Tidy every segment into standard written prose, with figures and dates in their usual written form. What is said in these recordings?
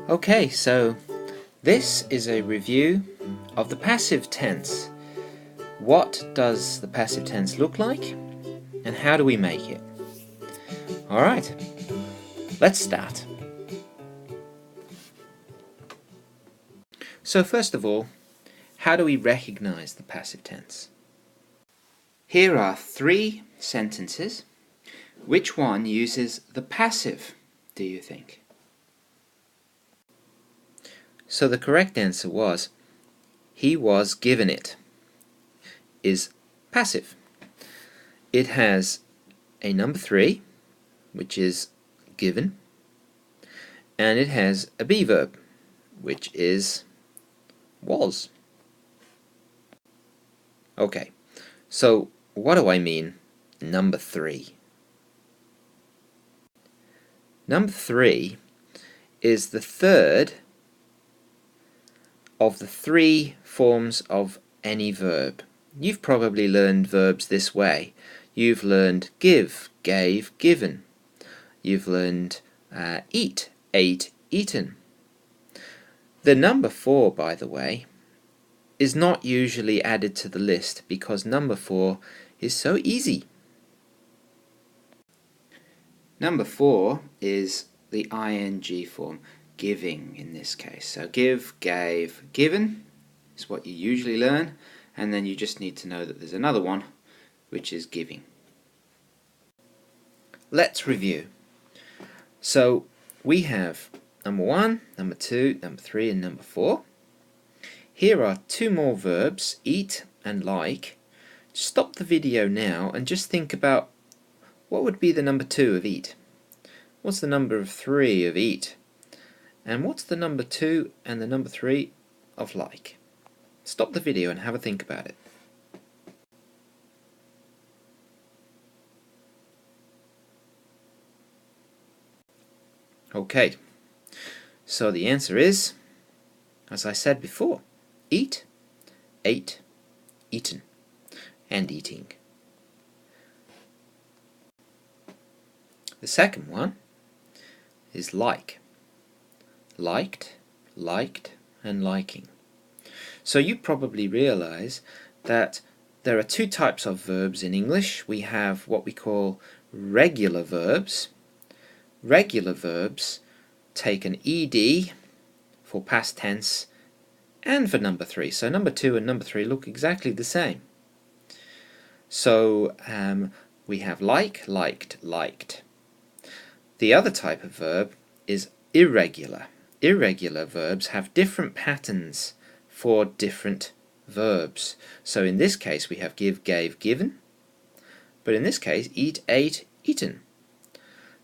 Okay, so this is a review of the passive tense. What does the passive tense look like, and how do we make it? Alright, let's start. So first of all, how do we recognize the passive tense? Here are 3 sentences. Which one uses the passive, do you think? So the correct answer was, he was given it, is passive. It has a number 3, which is given, and it has a be verb, which is was. Okay, so what do I mean number 3? Number 3 is the third of the 3 forms of any verb. You've probably learned verbs this way. You've learned give, gave, given. You've learned eat, ate, eaten. The number 4, by the way, is not usually added to the list because number 4 is so easy. Number 4 is the ing form, giving in this case. So give, gave, given is what you usually learn, and then you just need to know that there's another one, which is giving. Let's review. So we have number 1, number 2, number 3, and number 4. Here are 2 more verbs, eat and like. Stop the video now and just think about what would be the number 2 of eat. What's the number of 3 of eat? And what's the number 2 and the number 3 of like? Stop the video and have a think about it. Okay, so the answer is, as I said before, eat, ate, eaten, and eating. The second one is like. Liked, liked, and liking. So you probably realize that there are 2 types of verbs in English. We have what we call regular verbs. Regular verbs take an ed for past tense and for number 3. So number 2 and number 3 look exactly the same. So we have like, liked, liked. The other type of verb is irregular. Irregular verbs have different patterns for different verbs. So in this case we have give, gave, given, but in this case eat, ate, eaten.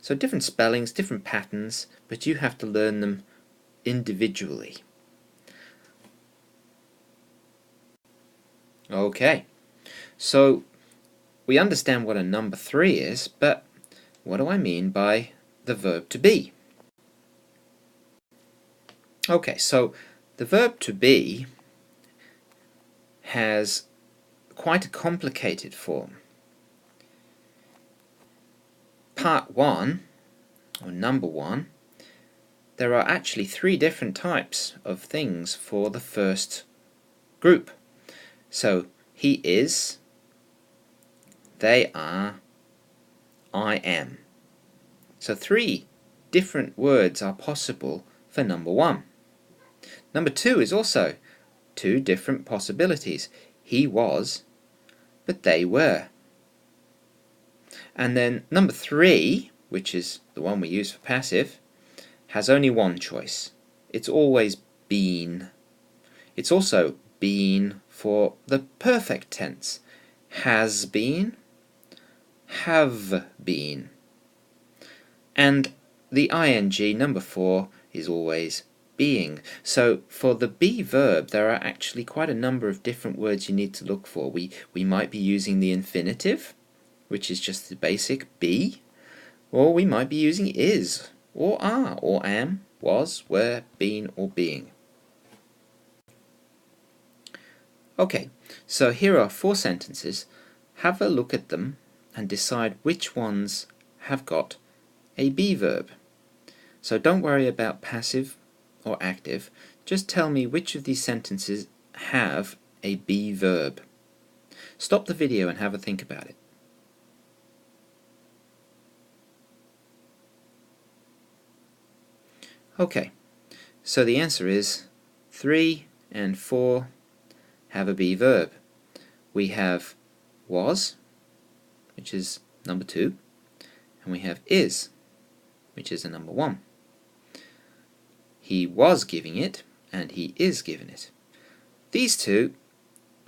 So different spellings, different patterns, but you have to learn them individually. Okay, so we understand what a number 3 is, but what do I mean by the verb to be? Okay, so the verb to be has quite a complicated form. Part 1, or number 1, there are actually 3 different types of things for the first group. So he is, they are, I am. So 3 different words are possible for number 1. Number 2 is also 2 different possibilities. He was, but they were. And then number 3, which is the one we use for passive, has only one choice. It's always been. It's also been for the perfect tense. Has been, have been. And the ing, number 4, is always being. So for the be verb there are actually quite a number of different words you need to look for. We might be using the infinitive, which is just the basic be, or we might be using is, or are, or am, was, were, been, or being. Okay, so here are 4 sentences. Have a look at them and decide which ones have got a be verb. So don't worry about passive or active, just tell me which of these sentences have a be verb. Stop the video and have a think about it. Okay, so the answer is 3 and 4 have a be verb. We have was, which is number 2, and we have is, which is a number 1. He was giving it, and he is giving it. These two,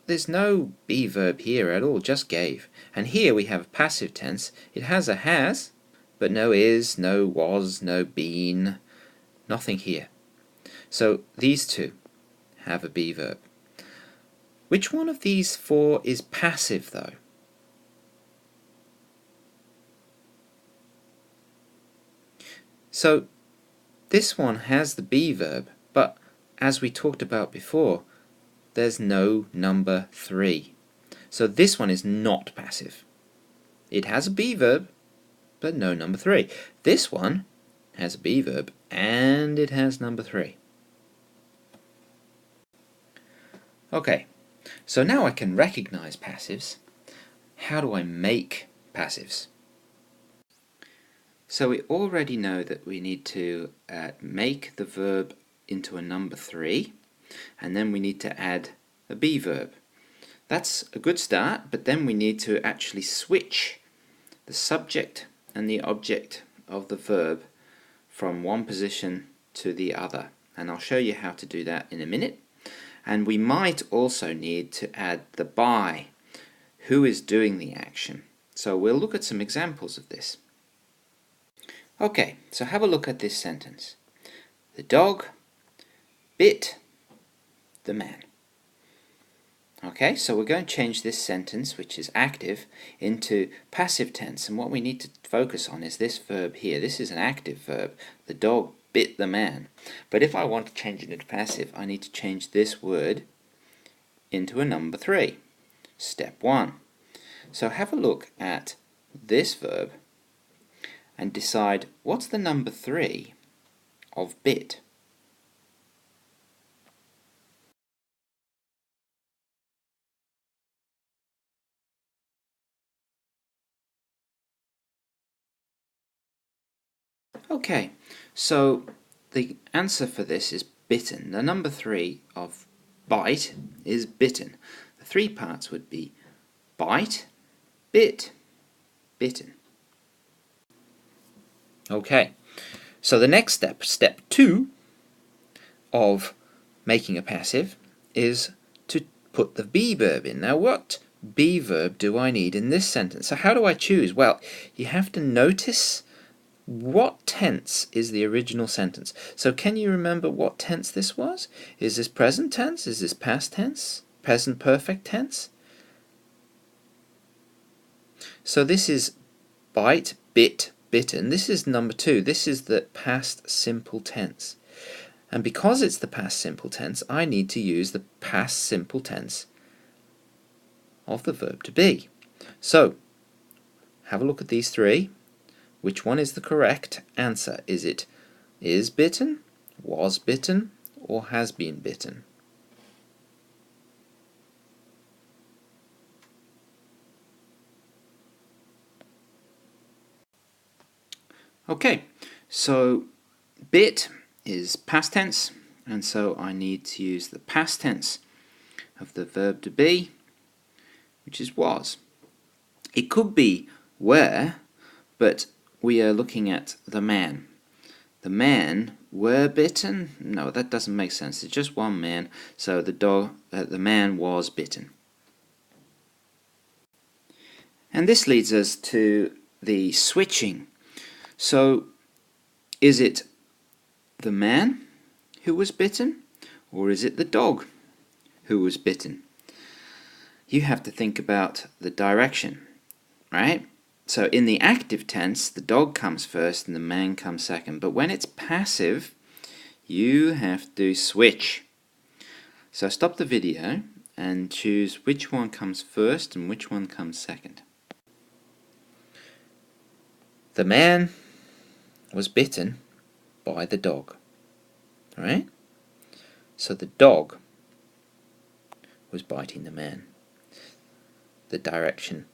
there's no be verb here at all, just gave. And here we have a passive tense. It has a has, but no is, no was, no been, nothing here. So these two have a be verb. Which one of these 4 is passive though? So this one has the be verb, but as we talked about before, there's no number 3. So this one is not passive. It has a be verb, but no number 3. This one has a be verb and it has number 3. Okay, so now I can recognize passives. How do I make passives? So we already know that we need to make the verb into a number 3, and then we need to add a be verb. That's a good start, but then we need to actually switch the subject and the object of the verb from one position to the other, and I'll show you how to do that in a minute. And we might also need to add the by, who is doing the action. So we'll look at some examples of this. Okay, so have a look at this sentence. The dog bit the man. Okay, so we're going to change this sentence, which is active, into passive tense, and what we need to focus on is this verb here. This is an active verb. The dog bit the man. But if I want to change it into passive, I need to change this word into a number 3. Step 1. So have a look at this verb and decide what's the number 3 of bit. Okay, so the answer for this is bitten. The number 3 of bite is bitten. The 3 parts would be bite, bit, bitten. Okay, so the next step, step 2 of making a passive, is to put the be verb in. Now what be verb do I need in this sentence? So how do I choose? Well, you have to notice what tense is the original sentence. So can you remember what tense this was? Is this present tense? Is this past tense? Present perfect tense? So this is bite, bit, bitten. This is number 2. This is the past simple tense. And because it's the past simple tense, I need to use the past simple tense of the verb to be. So have a look at these 3. Which one is the correct answer? Is it is bitten, was bitten, or has been bitten? Okay, so bit is past tense, and so I need to use the past tense of the verb to be, which is was. It could be were, but we are looking at the man. The man were bitten? No, that doesn't make sense. It's just one man, so the man was bitten. And this leads us to the switching. So, is it the man who was bitten, or is it the dog who was bitten? You have to think about the direction, right? So in the active tense, the dog comes first and the man comes second. But when it's passive, you have to switch. So stop the video and choose which one comes first and which one comes second. The man was bitten by the dog. right? So the dog was biting the man. The direction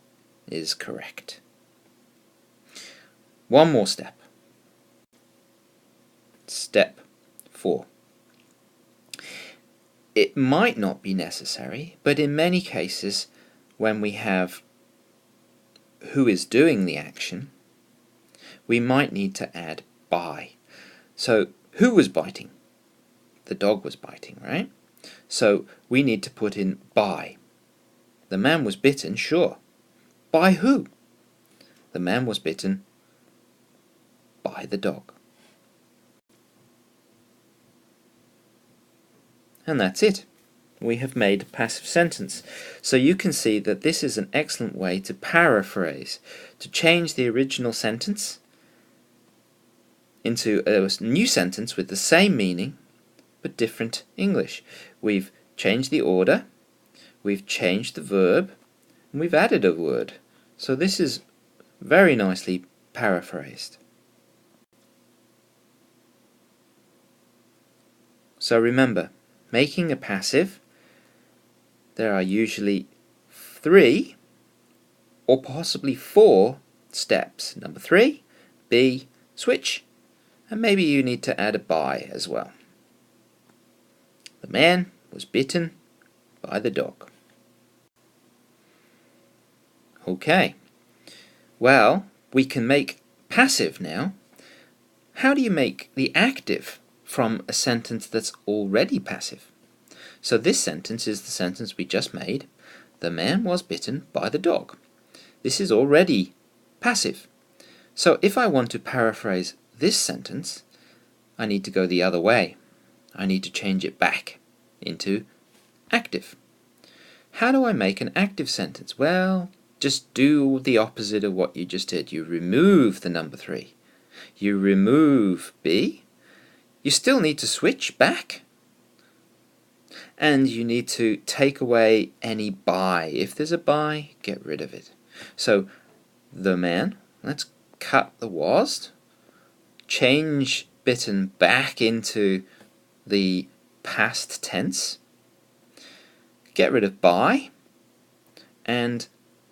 is correct. One more step. Step 4. It might not be necessary, but in many cases, when we have who is doing the action, we might need to add by. So, who was biting? The dog was biting, right? So, we need to put in by. The man was bitten, sure. By who? The man was bitten by the dog. And that's it. We have made a passive sentence. So you can see that this is an excellent way to paraphrase, to change the original sentence into a new sentence with the same meaning but different English. We've changed the order, we've changed the verb, and we've added a word. So this is very nicely paraphrased. So remember, making a passive, there are usually 3 or possibly 4 steps. Number 3, be, switch, and maybe you need to add a by as well. The man was bitten by the dog. Okay, well, we can make passive now. How do you make the active from a sentence that's already passive? So this sentence is the sentence we just made. The man was bitten by the dog. This is already passive. So if I want to paraphrase this sentence, I need to go the other way. I need to change it back into active. How do I make an active sentence? Well, just do the opposite of what you just did. You remove the number 3. You remove be. You still need to switch back. And you need to take away any by. If there's a by, get rid of it. So, the man, let's cut the was, change bitten back into the past tense, get rid of by, and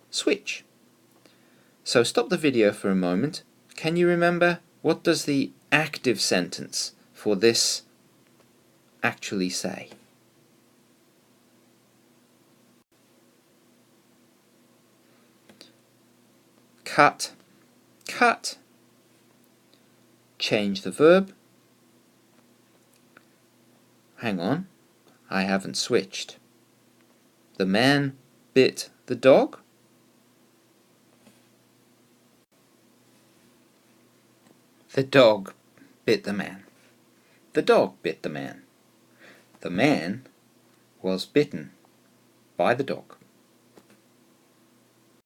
switch. So stop the video for a moment. Can you remember, what does the active sentence for this actually say? Cut, cut, change the verb. Hang on, I haven't switched. The man bit the dog. The dog bit the man. The dog bit the man. The man was bitten by the dog.